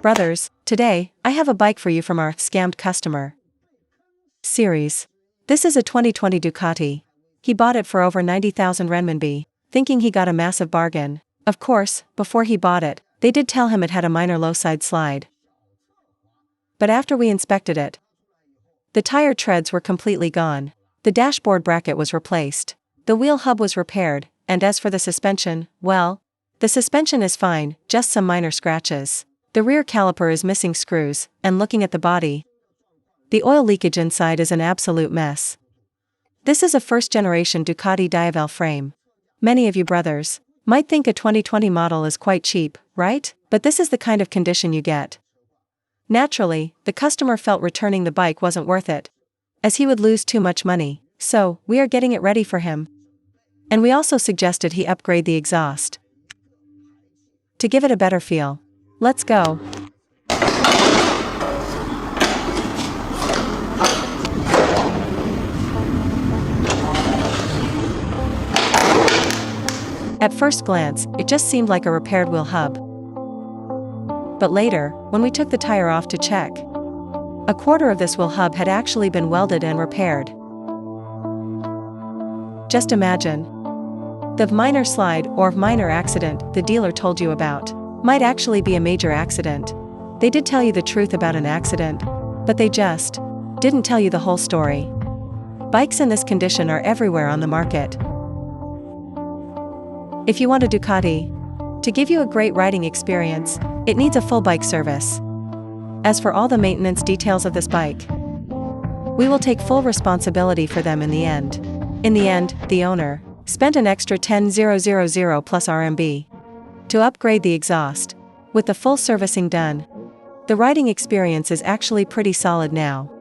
Brothers, today, I have a bike for you from our scammed customer series. This is a 2020 Ducati. He bought it for over 90,000 renminbi, thinking he got a massive bargain. Of course, before he bought it, they did tell him it had a minor low side slide. But after we inspected it, the tire treads were completely gone. The dashboard bracket was replaced. The wheel hub was repaired, and as for the suspension, well, the suspension is fine, just some minor scratches. The rear caliper is missing screws, and looking at the body, the oil leakage inside is an absolute mess. This is a first-generation Ducati Diavel frame. Many of you brothers might think a 2020 model is quite cheap, right? But this is the kind of condition you get. Naturally, the customer felt returning the bike wasn't worth it, as he would lose too much money, so we are getting it ready for him. And we also suggested he upgrade the exhaust to give it a better feel. Let's go. At first glance, it just seemed like a repaired wheel hub. But later, when we took the tire off to check, a quarter of this wheel hub had actually been welded and repaired. Just imagine. The minor slide or minor accident the dealer told you about might actually be a major accident. They did tell you the truth about an accident, but they just didn't tell you the whole story. Bikes in this condition are everywhere on the market. If you want a Ducati to give you a great riding experience, it needs a full bike service. As for all the maintenance details of this bike, we will take full responsibility for them in the end. In the end, the owner spent an extra 10,000 plus RMB to upgrade the exhaust. With the full servicing done, the riding experience is actually pretty solid now.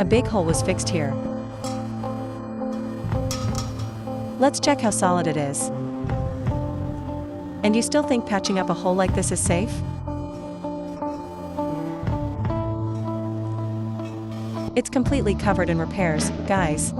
A big hole was fixed here. Let's check how solid it is. And you still think patching up a hole like this is safe? It's completely covered in repairs, guys.